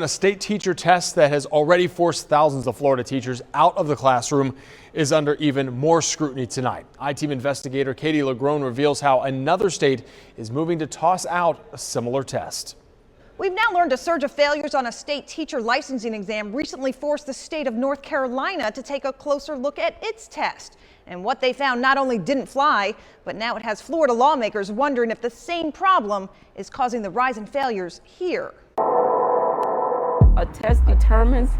A state teacher test that has already forced thousands of Florida teachers out of the classroom is under even more scrutiny tonight. I-Team investigator Katie LaGrone reveals how another state is moving to toss out a similar test. We've now learned a surge of failures on a state teacher licensing exam recently forced the state of North Carolina to take a closer look at its test. And what they found not only didn't fly, but now it has Florida lawmakers wondering if the same problem is causing the rise in failures here. A test determines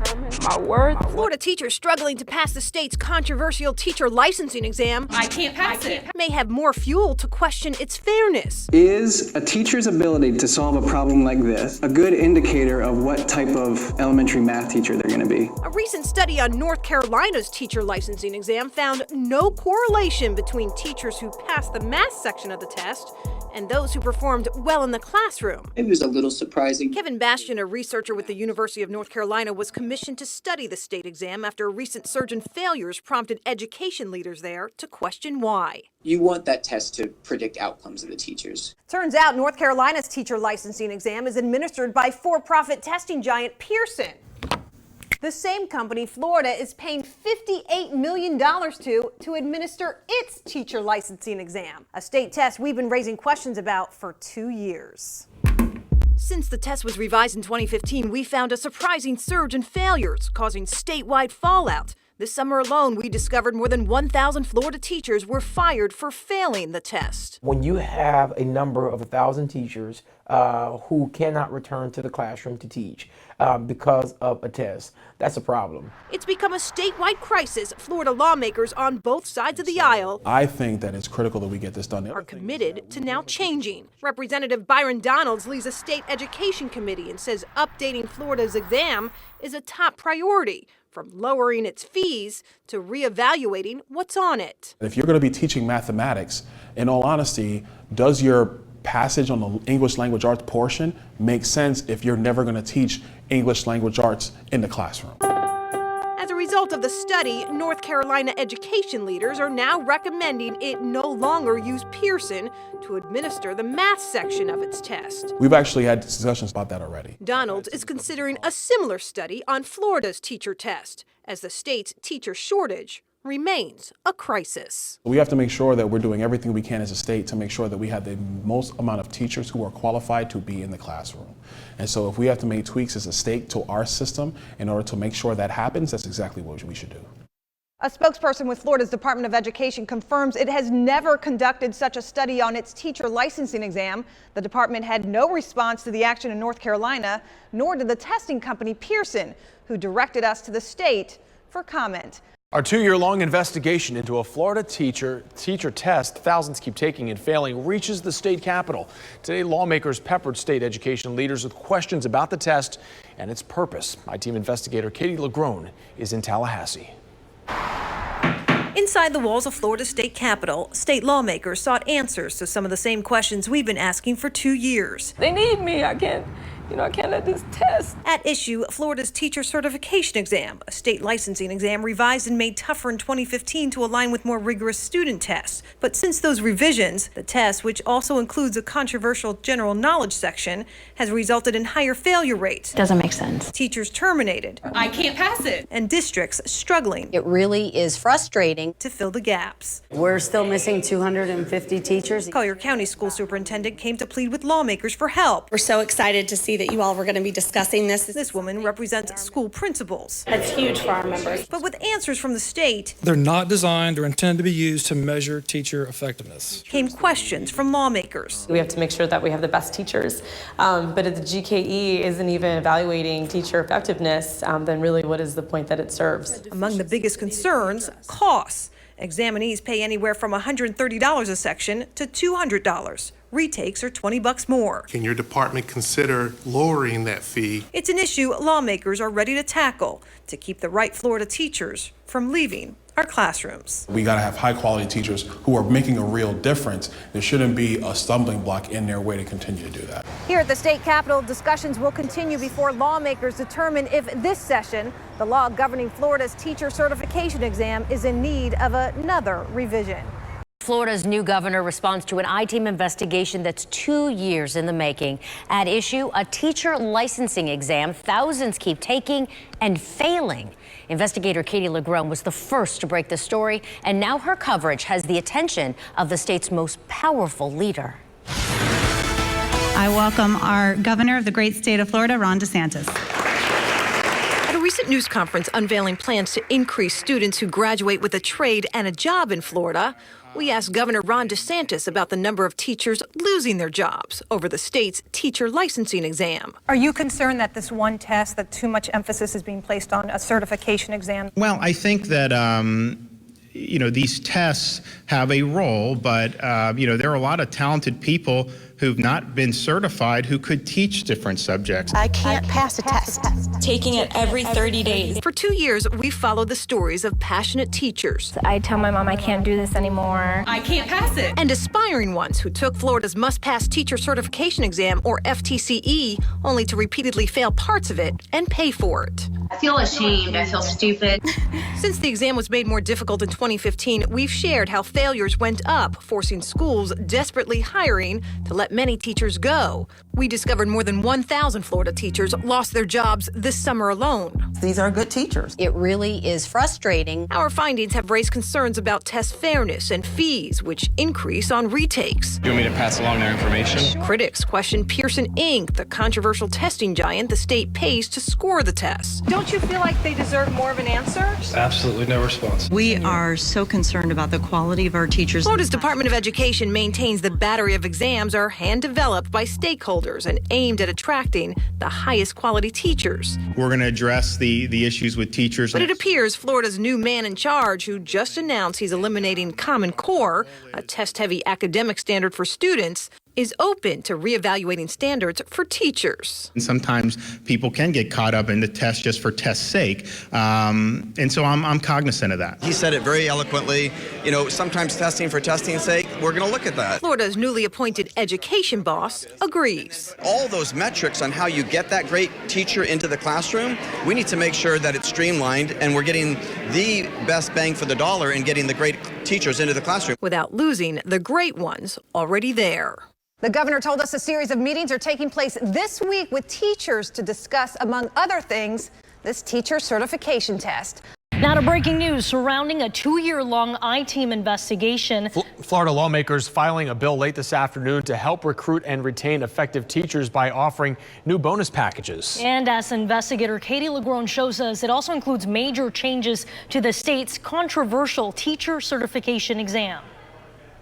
my worth. Florida teachers struggling to pass the state's controversial teacher licensing exam. I can't pass it. May have more fuel to question its fairness. Is a teacher's ability to solve a problem like this a good indicator of what type of elementary math teacher they're going to be? A recent study on North Carolina's teacher licensing exam found no correlation between teachers who passed the math section of the test and those who performed well in the classroom. It was a little surprising. Kevin Bastian, a researcher with the University of North Carolina, was commissioned to study the state exam after a recent surge in failures prompted education leaders there to question why. You want that test to predict outcomes of the teachers. Turns out North Carolina's teacher licensing exam is administered by for-profit testing giant Pearson. The same company Florida is paying $58 million to administer its teacher licensing exam, a state test we've been raising questions about for 2 years. Since the test was revised in 2015, we found a surprising surge in failures, causing statewide fallout. This summer alone, we discovered more than 1,000 Florida teachers were fired for failing the test. When you have a number of 1,000 teachers who cannot return to the classroom to teach because of a test, that's a problem. It's become a statewide crisis. Florida lawmakers on both sides of the aisle, I think that it's critical that we get this done. are committed to now changing. Representative Byron Donalds leads a state education committee and says updating Florida's exam is a top priority, from lowering its fees to reevaluating what's on it. If you're going to be teaching mathematics, in all honesty, does your passage on the English language arts portion make sense if you're never going to teach English language arts in the classroom? As a result of the study, North Carolina education leaders are now recommending it no longer use Pearson to administer the math section of its test. We've actually had discussions about that already. Donalds is considering a similar study on Florida's teacher test, as the state's teacher shortage remains a crisis. We have to make sure that we're doing everything we can as a state to make sure that we have the most amount of teachers who are qualified to be in the classroom. And so if we have to make tweaks as a state to our system in order to make sure that happens, that's exactly what we should do. A spokesperson with Florida's Department of Education confirms it has never conducted such a study on its teacher licensing exam. The department had no response to the action in North Carolina, nor did the testing company Pearson, who directed us to the state for comment. Our 2-year-long investigation into a Florida teacher test thousands keep taking and failing reaches the state capitol. Today, lawmakers peppered state education leaders with questions about the test and its purpose. I-Team investigator Katie LaGrone is in Tallahassee. Inside the walls of Florida State Capitol, state lawmakers sought answers to some of the same questions we've been asking for 2 years. They need me. I can't let this test. At issue, Florida's teacher certification exam, a state licensing exam revised and made tougher in 2015 to align with more rigorous student tests. But since those revisions, the test, which also includes a controversial general knowledge section, has resulted in higher failure rates. Doesn't make sense. Teachers terminated. I can't pass it. And districts struggling It really is frustrating. to fill the gaps. We're still missing 250 teachers. Collier County School Superintendent came to plead with lawmakers for help. We're so excited to see that you all were going to be discussing this. This woman represents school principals. That's huge for our members. But with answers from the state, They're not designed or intended to be used to measure teacher effectiveness. came questions from lawmakers. We have to make sure that we have the best teachers. But if the GKE isn't even evaluating teacher effectiveness, then really what is the point that it serves? Among the biggest concerns, costs. Examinees pay anywhere from $130 a section to $200. Retakes are $20 more. Can your department consider lowering that fee? It's an issue lawmakers are ready to tackle to keep the right Florida teachers from leaving our classrooms. We got to have high quality teachers who are making a real difference. There shouldn't be a stumbling block in their way to continue to do that. Here at the state capitol, discussions will continue before lawmakers determine if this session, the law governing Florida's teacher certification exam, is in need of another revision. Florida's new governor responds to an I-team investigation that's 2 years in the making. At issue, a teacher licensing exam thousands keep taking and failing. Investigator Katie LaGrone was the first to break the story, and now her coverage has the attention of the state's most powerful leader. I welcome our governor of the great state of Florida, Ron DeSantis. At a recent news conference unveiling plans to increase students who graduate with a trade and a job in Florida, we asked Governor Ron DeSantis about the number of teachers losing their jobs over the state's teacher licensing exam. Are you concerned that this one test, that too much emphasis is being placed on a certification exam? Well, I think that these tests have a role, but there are a lot of talented people who've not been certified who could teach different subjects. I can't pass a test. Taking it every 30 days. For 2 years, we followed the stories of passionate teachers. I tell my mom I can't do this anymore. I can't pass it. And aspiring ones who took Florida's must-pass teacher certification exam, or FTCE, only to repeatedly fail parts of it and pay for it. I feel ashamed. I feel stupid. Since the exam was made more difficult in 2015, we've shared how failures went up, forcing schools desperately hiring to let many teachers go. We discovered more than 1,000 Florida teachers lost their jobs this summer alone. These are good teachers. It really is frustrating. Our findings have raised concerns about test fairness and fees, which increase on retakes. Do you want me to pass along their information? Critics question Pearson Inc., the controversial testing giant the state pays to score the tests. Don't you feel like they deserve more of an answer? Absolutely no response. We are so concerned about the quality of our teachers. Florida's Department of Education maintains the battery of exams are hand-developed by stakeholders and aimed at attracting the highest quality teachers. We're going to address the issues with teachers. But it appears Florida's new man in charge, who just announced he's eliminating Common Core, a test-heavy academic standard for students, is open to reevaluating standards for teachers. And sometimes people can get caught up in the test just for test's sake, and so I'm cognizant of that. He said it very eloquently. Sometimes testing for testing's sake, we're going to look at that. Florida's newly appointed education boss agrees. All those metrics on how you get that great teacher into the classroom, we need to make sure that it's streamlined and we're getting the best bang for the dollar and getting the great teachers into the classroom. Without losing the great ones already there. The governor told us a series of meetings are taking place this week with teachers to discuss, among other things, this teacher certification test. Now to breaking news surrounding a 2-year-long I-team investigation. Florida lawmakers filing a bill late this afternoon to help recruit and retain effective teachers by offering new bonus packages. And as investigator Katie LaGrone shows us, it also includes major changes to the state's controversial teacher certification exam.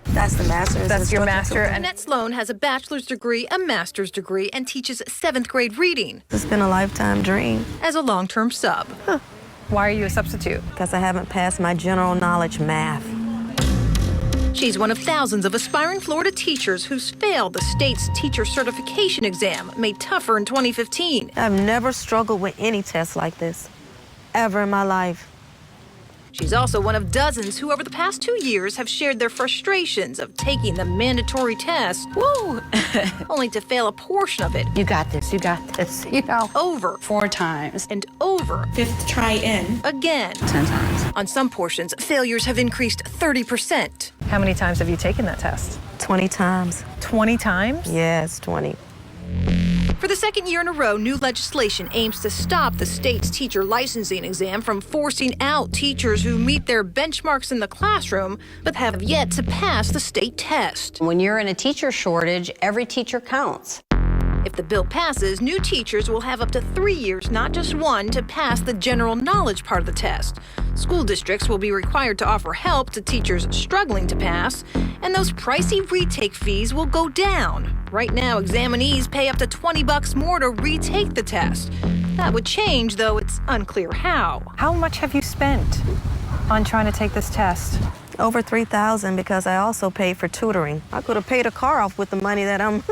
That's the master's. That's your master. Annette Sloan has a bachelor's degree, a master's degree, and teaches 7th grade reading. It's been a lifetime dream. As a long-term sub. Why are you a substitute? Because I haven't passed my general knowledge math. She's one of thousands of aspiring Florida teachers who's failed the state's teacher certification exam, made tougher in 2015. I've never struggled with any test like this, ever in my life. She's also one of dozens who over the past 2 years have shared their frustrations of taking the mandatory test, only to fail a portion of it. You got this, Over 4 times. and over. 5th try in. Again. 10 times. On some portions, failures have increased 30%. How many times have you taken that test? 20 times. 20 times? Yes, 20. For the second year in a row, new legislation aims to stop the state's teacher licensing exam from forcing out teachers who meet their benchmarks in the classroom but have yet to pass the state test. When you're in a teacher shortage, every teacher counts. If the bill passes, new teachers will have up to 3 years, not just 1, to pass the general knowledge part of the test. School districts will be required to offer help to teachers struggling to pass, and those pricey retake fees will go down. Right now, examinees pay up to $20 more to retake the test. That would change, though it's unclear how. How much have you spent on trying to take this test? Over $3,000 because I also paid for tutoring. I could have paid a car off with the money that I'm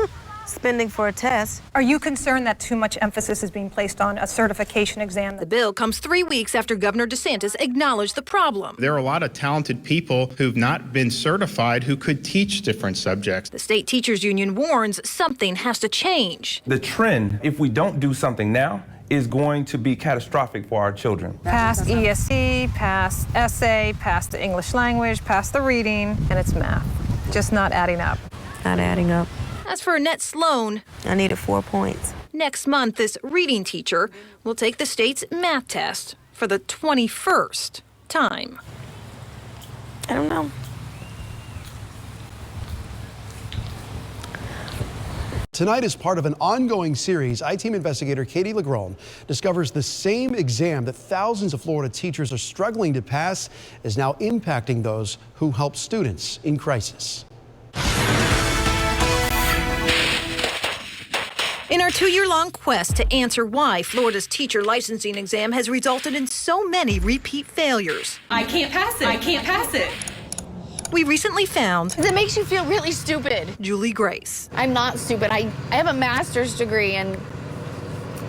spending for a test. Are you concerned that too much emphasis is being placed on a certification exam? The bill comes 3 weeks after Governor DeSantis acknowledged the problem. There are a lot of talented people who've not been certified who could teach different subjects. The state teachers union warns something has to change. The trend, if we don't do something now, is going to be catastrophic for our children. Pass ESE, pass essay, pass the English language, pass the reading, and it's math. Just not adding up. Not adding up. As for Annette Sloan, I needed 4 points. next month this reading teacher will take the state's math test for the 21st time. I don't know. Tonight, as part of an ongoing series, I-Team investigator Katie LaGrone discovers the same exam that thousands of Florida teachers are struggling to pass is now impacting those who help students in crisis. In our 2-year-long quest to answer why Florida's teacher licensing exam has resulted in so many repeat failures, I can't pass it. I can't pass it. we recently found That makes you feel really stupid. Julie Grace, I'm not stupid. I have a master's degree and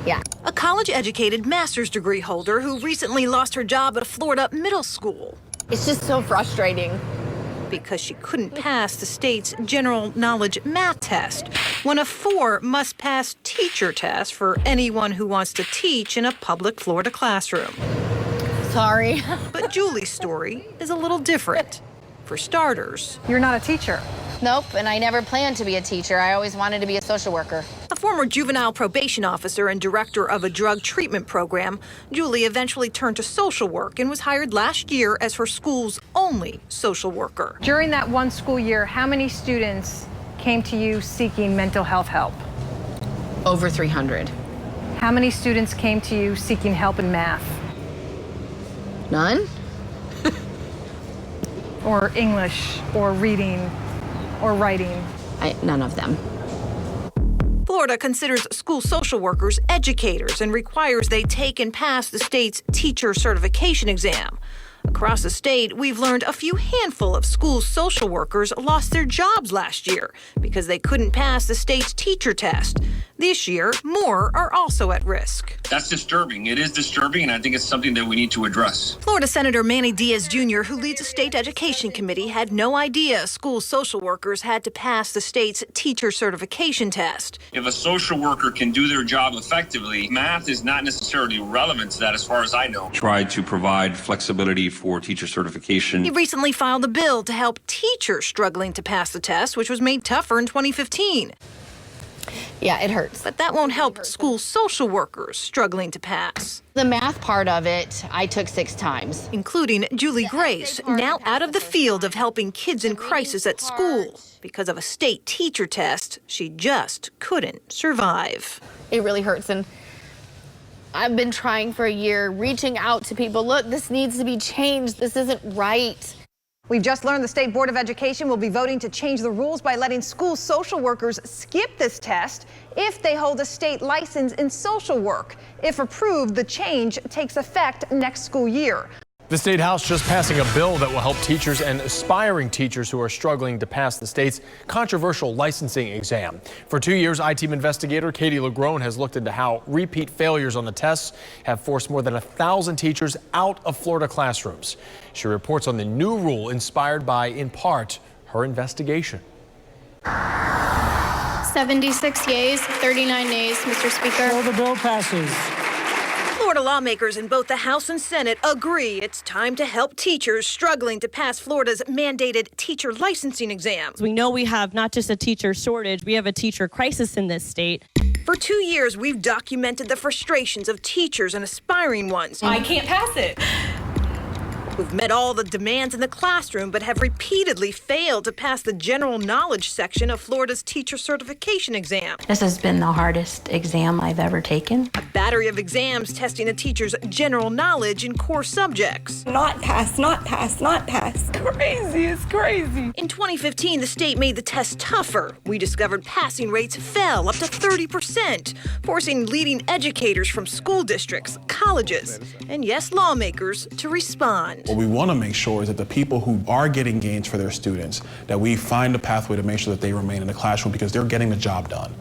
yeah. a college-educated master's degree holder who recently lost her job at a Florida middle school It's just so frustrating. because she couldn't pass the state's general knowledge math test, one of 4 must-pass teacher tests for anyone who wants to teach in a public Florida classroom. Sorry. But Julie's story is a little different. For starters, You're not a teacher. Nope, and I never planned to be a teacher. I always wanted to be a social worker. a former juvenile probation officer and director of a drug treatment program, Julie eventually turned to social work and was hired last year as her school's only social worker. During that one school year, how many students came to you seeking mental health help? Over 300. How many students came to you seeking help in math None? or English or reading or writing? None of them. Florida considers school social workers educators and requires they take and pass the state's teacher certification exam. Across the state, we've learned a few handful of school social workers lost their jobs last year because they couldn't pass the state's teacher test. This year, more are also at risk. That's disturbing. It is disturbing, and I think it's something that we need to address. Florida Senator Manny Diaz Jr., who leads a state education committee, had no idea school social workers had to pass the state's teacher certification test. If a social worker can do their job effectively, math is not necessarily relevant to that as far as I know. Try to provide flexibility for teacher certification. He recently filed a bill to help teachers struggling to pass the test, which was made tougher in 2015. Yeah, it hurts. But that won't help school social workers struggling to pass. The math part of it, I took 6 times. Including Julie Grace, now out of the field of helping kids in crisis at school. Because of a state teacher test, she just couldn't survive. It really hurts, and I've been trying for a year, reaching out to people. Look, this needs to be changed. This isn't right. We've just learned the State Board of Education will be voting to change the rules by letting school social workers skip this test if they hold a state license in social work. If approved, the change takes effect next school year. The State House just passing a bill that will help teachers and aspiring teachers who are struggling to pass the state's controversial licensing exam. For 2 years, I-Team investigator Katie LaGrone has looked into how repeat failures on the tests have forced more than 1,000 teachers out of Florida classrooms. She reports on the new rule inspired by, in part, her investigation. 76 yeas, 39 nays, Mr. Speaker. The bill passes. Florida lawmakers in both the House and Senate agree it's time to help teachers struggling to pass Florida's mandated teacher licensing exam. We know we have not just a teacher shortage, we have a teacher crisis in this state. For 2 years, we've documented the frustrations of teachers and aspiring ones. I can't pass it. Who've met all the demands in the classroom but have repeatedly failed to pass the general knowledge section of Florida's teacher certification exam. This has been the hardest exam I've ever taken. A battery of exams testing a teacher's general knowledge in core subjects. Not pass, not pass, not pass. Crazy, it's crazy. In 2015, the state made the test tougher. We discovered passing rates fell up to 30%, forcing leading educators from school districts, colleges, and yes, lawmakers to respond. What we want to make sure is that the people who are getting gains for their students, that we find a pathway to make sure that they remain in the classroom because they're getting the job done.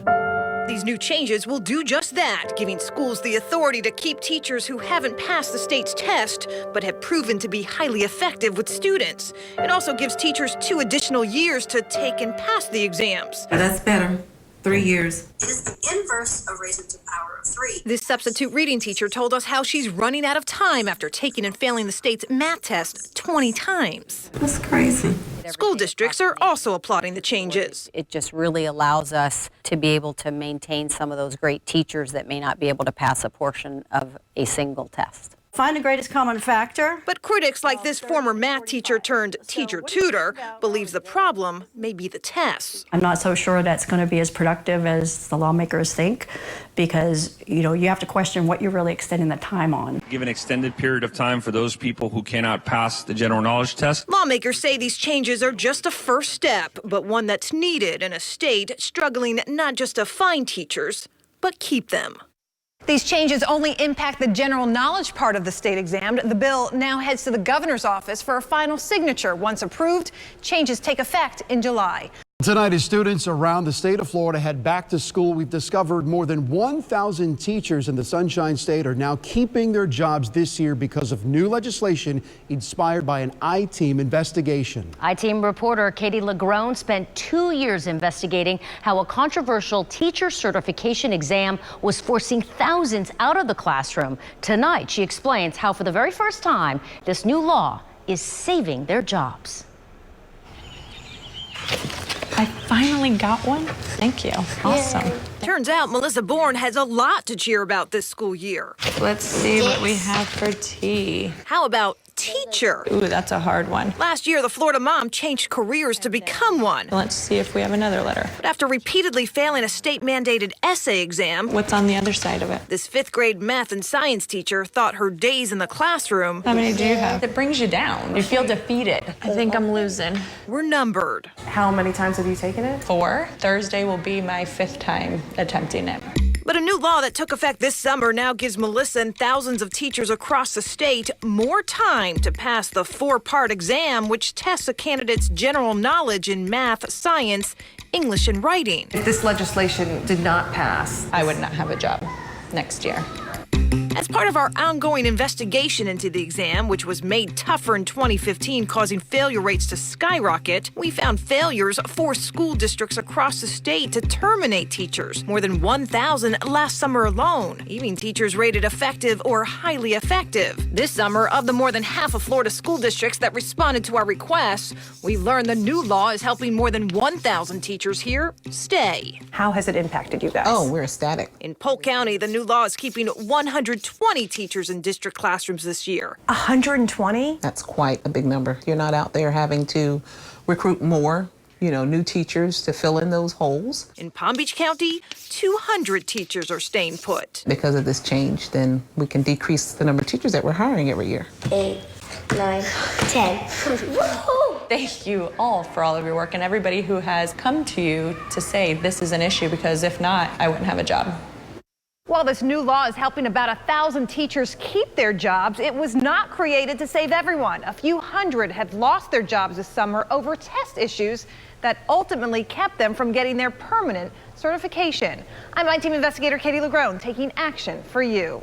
These new changes will do just that, giving schools the authority to keep teachers who haven't passed the state's test but have proven to be highly effective with students. It also gives teachers 2 additional years to take and pass the exams. That's better. 3 years. It is the inverse of raising to the power of 3. This substitute reading teacher told us how she's running out of time after taking and failing the state's math test 20 times. That's crazy. School districts are also applauding the changes. It just really allows us to be able to maintain some of those great teachers that may not be able to pass a portion of a single test. Find the greatest common factor. But critics like this former math teacher turned teacher tutor believes the problem may be the tests. I'm not so sure that's going to be as productive as the lawmakers think, because, you have to question what you're really extending the time on. Give an extended period of time for those people who cannot pass the general knowledge test. Lawmakers say these changes are just a first step, but one that's needed in a state struggling not just to find teachers, but keep them. These changes only impact the general knowledge part of the state exam. The bill now heads to the governor's office for a final signature. Once approved, changes take effect in July. Tonight, as students around the state of Florida head back to school, we've discovered more than 1,000 teachers in the Sunshine State are now keeping their jobs this year because of new legislation inspired by an I-Team investigation. I-Team reporter Katie LaGrone spent 2 years investigating how a controversial teacher certification exam was forcing thousands out of the classroom. Tonight, she explains how for the very first time, this new law is saving their jobs. I finally got one. Thank you. Awesome. Yay. Turns out Melissa Bourne has a lot to cheer about this school year. Let's see what we have for tea. How about teacher? Ooh, that's a hard one. Last year, the Florida mom changed careers to become one. Let's see if we have another letter. But after repeatedly failing a state-mandated essay exam... What's on the other side of it? This 5th grade math and science teacher thought her days in the classroom... How many do you have? It brings you down. You feel defeated. I think I'm losing. Were numbered. How many times have you taken it? 4. Thursday will be my 5th time attempting it. But a new law that took effect this summer now gives Melissa and thousands of teachers across the state more time to pass the 4-part exam, which tests a candidate's general knowledge in math, science, English, and writing. If this legislation did not pass, I would not have a job next year. As part of our ongoing investigation into the exam, which was made tougher in 2015, causing failure rates to skyrocket, we found failures forced school districts across the state to terminate teachers. More than 1,000 last summer alone, even teachers rated effective or highly effective. This summer, of the more than half of Florida school districts that responded to our requests, we learned the new law is helping more than 1,000 teachers here stay. How has it impacted you guys? Oh, we're ecstatic. In Polk County, the new law is keeping 120 teachers in district classrooms this year. 120? That's quite a big number. You're not out there having to recruit more, new teachers to fill in those holes. In Palm Beach County, 200 teachers are staying put. Because of this change, then we can decrease the number of teachers that we're hiring every year. 8, 9, 10. Thank you all for all of your work and everybody who has come to you to say this is an issue, because if not, I wouldn't have a job. While this new law is helping about 1,000 teachers keep their jobs, it was not created to save everyone. A few hundred have lost their jobs this summer over test issues that ultimately kept them from getting their permanent certification. I'm I-Team investigator Katie LaGrone, taking action for you.